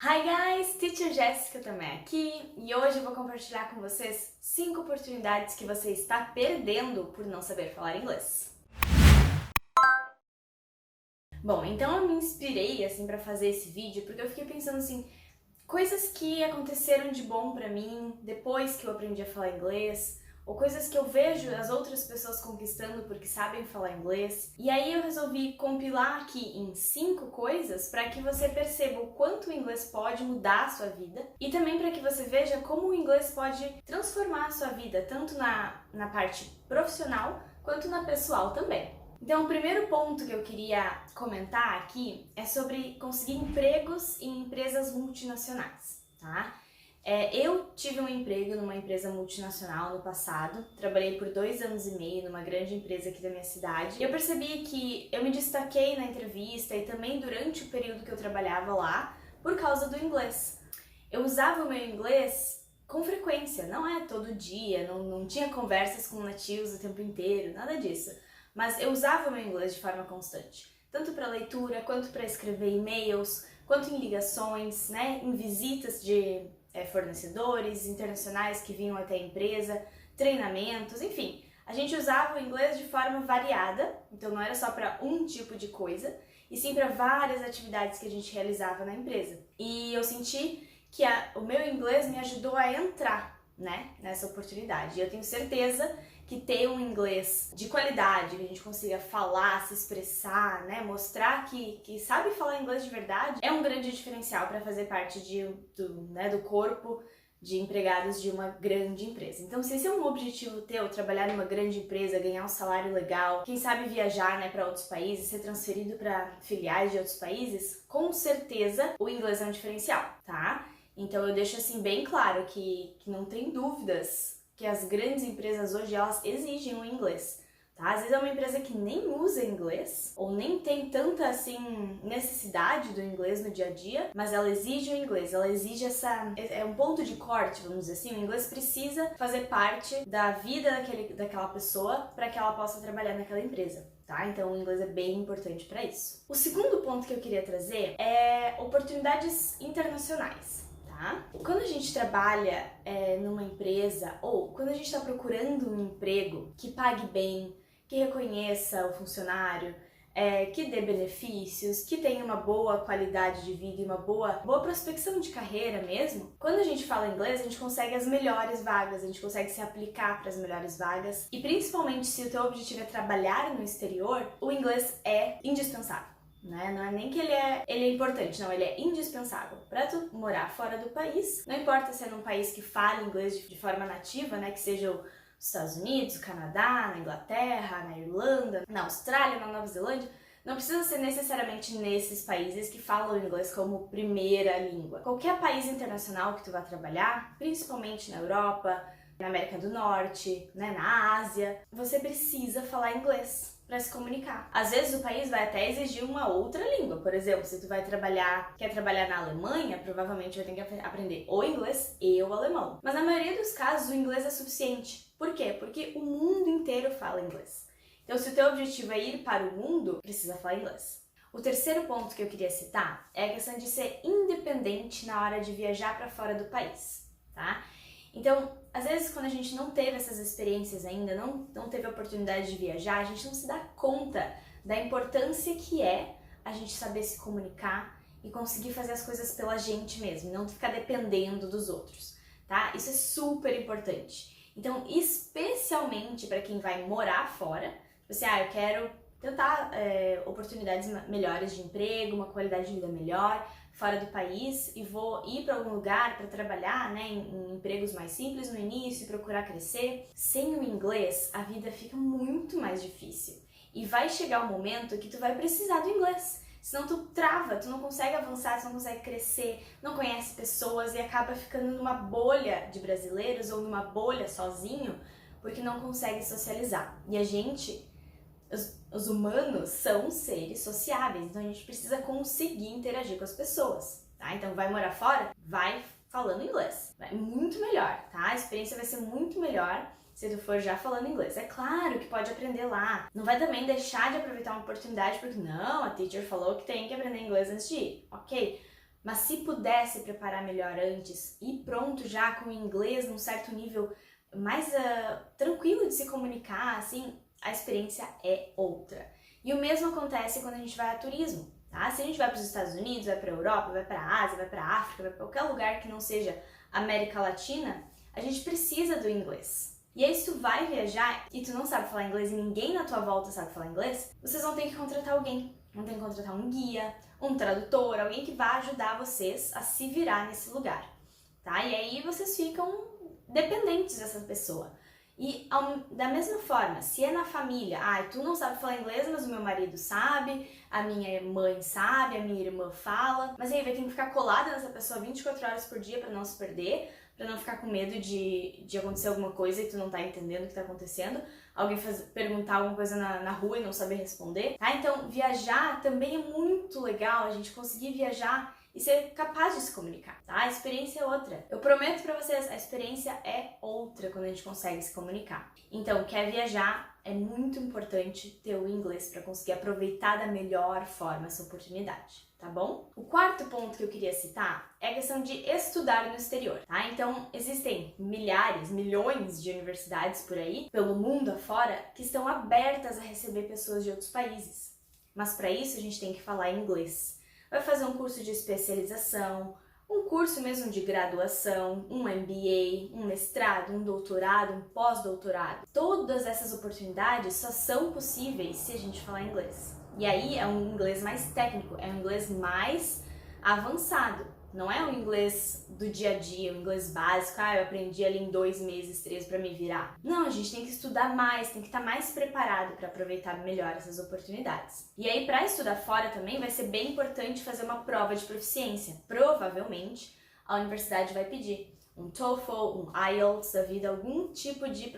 Hi guys, Teacher Jéssica também aqui e hoje eu vou compartilhar com vocês 5 oportunidades que você está perdendo por não saber falar inglês. Bom, então eu me inspirei assim para fazer esse vídeo porque eu fiquei pensando assim, coisas que aconteceram de bom pra mim depois que eu aprendi a falar inglês, ou coisas que eu vejo as outras pessoas conquistando porque sabem falar inglês. E aí eu resolvi compilar aqui em 5 coisas para que você perceba o quanto o inglês pode mudar a sua vida e também para que você veja como o inglês pode transformar a sua vida, tanto na parte profissional quanto na pessoal também. Então, o primeiro ponto que eu queria comentar aqui é sobre conseguir empregos em empresas multinacionais, tá? Eu tive um emprego numa empresa multinacional no passado, trabalhei por 2 anos e meio numa grande empresa aqui da minha cidade. E eu percebi que eu me destaquei na entrevista e também durante o período que eu trabalhava lá por causa do inglês. Eu usava o meu inglês com frequência, não é todo dia, não tinha conversas com nativos o tempo inteiro, nada disso. Mas eu usava o meu inglês de forma constante, tanto para leitura, quanto para escrever e-mails, quanto em ligações, né, em visitas de fornecedores internacionais que vinham até a empresa, treinamentos, enfim. A gente usava o inglês de forma variada, então não era só para um tipo de coisa, e sim para várias atividades que a gente realizava na empresa. E eu senti que o meu inglês me ajudou a entrar, né, nessa oportunidade. E eu tenho certeza que ter um inglês de qualidade, que a gente consiga falar, se expressar, né, mostrar que sabe falar inglês de verdade, é um grande diferencial para fazer parte do corpo de empregados de uma grande empresa. Então, se esse é um objetivo teu, trabalhar numa grande empresa, ganhar um salário legal, quem sabe viajar, né, para outros países, ser transferido para filiais de outros países, com certeza o inglês é um diferencial, tá? Então eu deixo assim bem claro que não tem dúvidas que as grandes empresas hoje elas exigem o inglês, tá? Às vezes é uma empresa que nem usa inglês ou nem tem tanta assim necessidade do inglês no dia a dia, mas ela exige o inglês, ela exige é um ponto de corte, vamos dizer assim, o inglês precisa fazer parte da vida daquela pessoa para que ela possa trabalhar naquela empresa. Tá? Então o inglês é bem importante para isso. O segundo ponto que eu queria trazer é oportunidades internacionais. Tá? Quando a gente trabalha numa empresa ou quando a gente está procurando um emprego que pague bem, que reconheça o funcionário, que dê benefícios, que tenha uma boa qualidade de vida e uma boa prospecção de carreira mesmo, quando a gente fala inglês, a gente consegue as melhores vagas, a gente consegue se aplicar para as melhores vagas e principalmente se o teu objetivo é trabalhar no exterior, o inglês é indispensável. Né? Não é nem que ele é importante, não, ele é indispensável para tu morar fora do país. Não importa se é num país que fale inglês de forma nativa, né, que seja os Estados Unidos, o Canadá, na Inglaterra, na Irlanda, na Austrália, na Nova Zelândia. Não precisa ser necessariamente nesses países que falam inglês como primeira língua. Qualquer país internacional que tu vá trabalhar, principalmente na Europa, na América do Norte, né, na Ásia, você precisa falar inglês para se comunicar. Às vezes o país vai até exigir uma outra língua. Por exemplo, se tu quer trabalhar na Alemanha, provavelmente vai ter que aprender o inglês e o alemão. Mas na maioria dos casos o inglês é suficiente. Por quê? Porque o mundo inteiro fala inglês. Então, se o teu objetivo é ir para o mundo, precisa falar inglês. O terceiro ponto que eu queria citar é a questão de ser independente na hora de viajar para fora do país, tá? Então, às vezes, quando a gente não teve essas experiências ainda, não teve a oportunidade de viajar, a gente não se dá conta da importância que é a gente saber se comunicar e conseguir fazer as coisas pela gente mesmo, não ficar dependendo dos outros, tá? Isso é super importante. Então, especialmente para quem vai morar fora, você, eu quero tentar oportunidades melhores de emprego, uma qualidade de vida melhor fora do país e vou ir para algum lugar para trabalhar, né, em empregos mais simples no início, procurar crescer. Sem o inglês, a vida fica muito mais difícil e vai chegar um momento que tu vai precisar do inglês. Senão tu trava, tu não consegue avançar, tu não consegue crescer, não conhece pessoas e acaba ficando numa bolha de brasileiros ou numa bolha sozinho porque não consegue socializar. E a gente, os humanos são seres sociáveis, então a gente precisa conseguir interagir com as pessoas, tá? Então vai morar fora, vai falando inglês, vai muito melhor, tá? A experiência vai ser muito melhor se tu for já falando inglês. É claro que pode aprender lá, não vai também deixar de aproveitar uma oportunidade porque não, a teacher falou que tem que aprender inglês antes de ir, ok? Mas se pudesse preparar melhor antes e pronto já com o inglês num certo nível mais tranquilo de se comunicar, assim, a experiência é outra. E o mesmo acontece quando a gente vai a turismo, tá? Se a gente vai para os Estados Unidos, vai para a Europa, vai para a Ásia, vai para a África, vai para qualquer lugar que não seja América Latina, a gente precisa do inglês. E aí, se tu vai viajar e tu não sabe falar inglês e ninguém na tua volta sabe falar inglês, vocês vão ter que contratar alguém. Vão ter que contratar um guia, um tradutor, alguém que vai ajudar vocês a se virar nesse lugar, tá? E aí vocês ficam dependentes dessa pessoa. E da mesma forma, se é na família, tu não sabe falar inglês, mas o meu marido sabe, a minha mãe sabe, a minha irmã fala, mas aí vai ter que ficar colada nessa pessoa 24 horas por dia para não se perder, para não ficar com medo de acontecer alguma coisa e tu não tá entendendo o que tá acontecendo, alguém perguntar alguma coisa na rua e não saber responder, tá? Então, viajar também é muito legal, a gente conseguir viajar e ser capaz de se comunicar, tá? A experiência é outra. Eu prometo pra vocês, a experiência é outra quando a gente consegue se comunicar. Então, quer viajar, é muito importante ter o inglês para conseguir aproveitar da melhor forma essa oportunidade, tá bom? O quarto ponto que eu queria citar é a questão de estudar no exterior, tá? Então, existem milhares, milhões de universidades por aí, pelo mundo afora, que estão abertas a receber pessoas de outros países. Mas para isso a gente tem que falar inglês. Vai fazer um curso de especialização, um curso mesmo de graduação, um MBA, um mestrado, um doutorado, um pós-doutorado. Todas essas oportunidades só são possíveis se a gente falar inglês. E aí é um inglês mais técnico, é um inglês mais avançado. Não é um inglês do dia a dia, um inglês básico, eu aprendi ali em 2 meses, 3 para me virar. Não, a gente tem que estudar mais, tem que estar mais preparado para aproveitar melhor essas oportunidades. E aí, para estudar fora também, vai ser bem importante fazer uma prova de proficiência. Provavelmente, a universidade vai pedir um TOEFL, um IELTS da vida, algum tipo de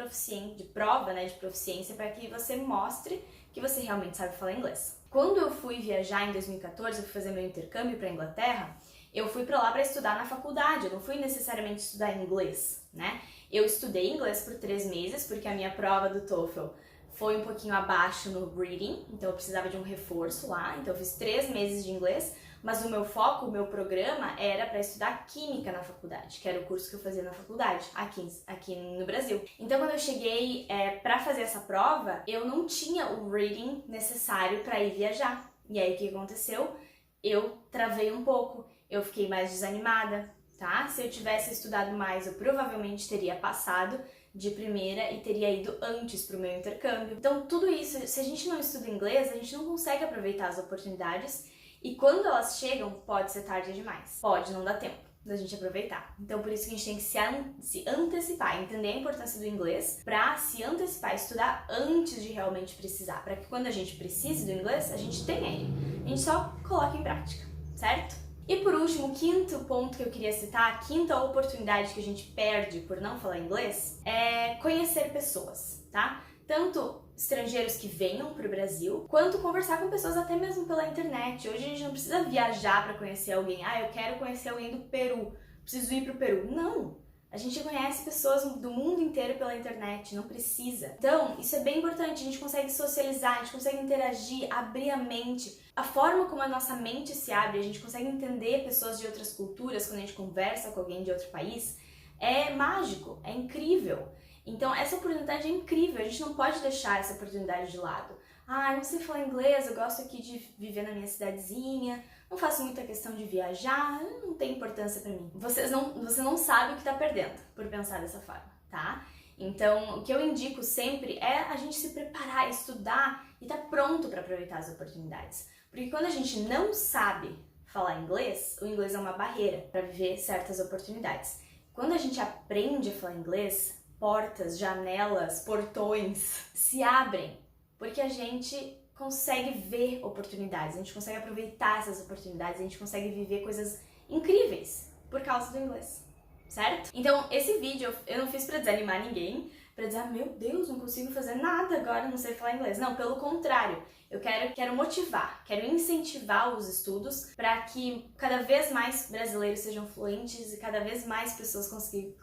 prova, de proficiência, para que você mostre que você realmente sabe falar inglês. Quando eu fui viajar em 2014, eu fui fazer meu intercâmbio para a Inglaterra, eu fui para lá para estudar na faculdade, eu não fui necessariamente estudar inglês, né? Eu estudei inglês por 3 meses, porque a minha prova do TOEFL foi um pouquinho abaixo no reading, então eu precisava de um reforço lá, então eu fiz 3 meses de inglês, mas o meu foco, o meu programa era para estudar química na faculdade, que era o curso que eu fazia na faculdade, aqui no Brasil. Então quando eu cheguei para fazer essa prova, eu não tinha o reading necessário para ir viajar. E aí o que aconteceu? Eu travei um pouco, eu fiquei mais desanimada, tá? Se eu tivesse estudado mais, eu provavelmente teria passado de primeira e teria ido antes para o meu intercâmbio. Então tudo isso, se a gente não estuda inglês, a gente não consegue aproveitar as oportunidades e quando elas chegam, pode ser tarde demais. Pode não dar tempo da gente aproveitar. Então por isso que a gente tem que se antecipar, entender a importância do inglês para se antecipar, estudar antes de realmente precisar, para que quando a gente precise do inglês, a gente tenha ele. A gente só coloca em prática, certo? E por último, o quinto ponto que eu queria citar, a quinta oportunidade que a gente perde por não falar inglês, é conhecer pessoas, tá? Tanto estrangeiros que venham para o Brasil, quanto conversar com pessoas até mesmo pela internet. Hoje a gente não precisa viajar para conhecer alguém. Eu quero conhecer alguém do Peru, preciso ir para o Peru. Não! A gente conhece pessoas do mundo inteiro pela internet, não precisa. Então, isso é bem importante, a gente consegue socializar, a gente consegue interagir, abrir a mente. A forma como a nossa mente se abre, a gente consegue entender pessoas de outras culturas quando a gente conversa com alguém de outro país, é mágico, é incrível. Então, essa oportunidade é incrível, a gente não pode deixar essa oportunidade de lado. Eu não sei falar inglês, eu gosto aqui de viver na minha cidadezinha, não faço muita questão de viajar, não tem importância pra mim. Você não sabe o que tá perdendo por pensar dessa forma, tá? Então, o que eu indico sempre é a gente se preparar, estudar e estar pronto para aproveitar as oportunidades. Porque quando a gente não sabe falar inglês, o inglês é uma barreira para viver certas oportunidades. Quando a gente aprende a falar inglês, portas, janelas, portões se abrem, porque a gente consegue ver oportunidades, a gente consegue aproveitar essas oportunidades, a gente consegue viver coisas incríveis por causa do inglês, certo? Então, esse vídeo eu não fiz pra desanimar ninguém, pra dizer, meu Deus, não consigo fazer nada agora, não sei falar inglês. Não, pelo contrário, eu quero motivar, quero incentivar os estudos para que cada vez mais brasileiros sejam fluentes e cada vez mais pessoas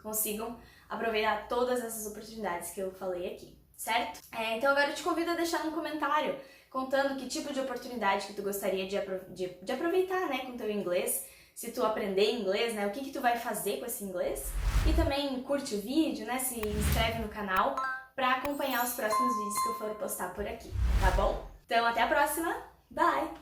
consigam aproveitar todas essas oportunidades que eu falei aqui, certo? Então agora eu te convido a deixar um comentário contando que tipo de oportunidade que tu gostaria de aproveitar, né, com o teu inglês. se tu aprender inglês, né? O que tu vai fazer com esse inglês. E também curte o vídeo, né? Se inscreve no canal pra acompanhar os próximos vídeos que eu for postar por aqui, tá bom? Então até a próxima, bye!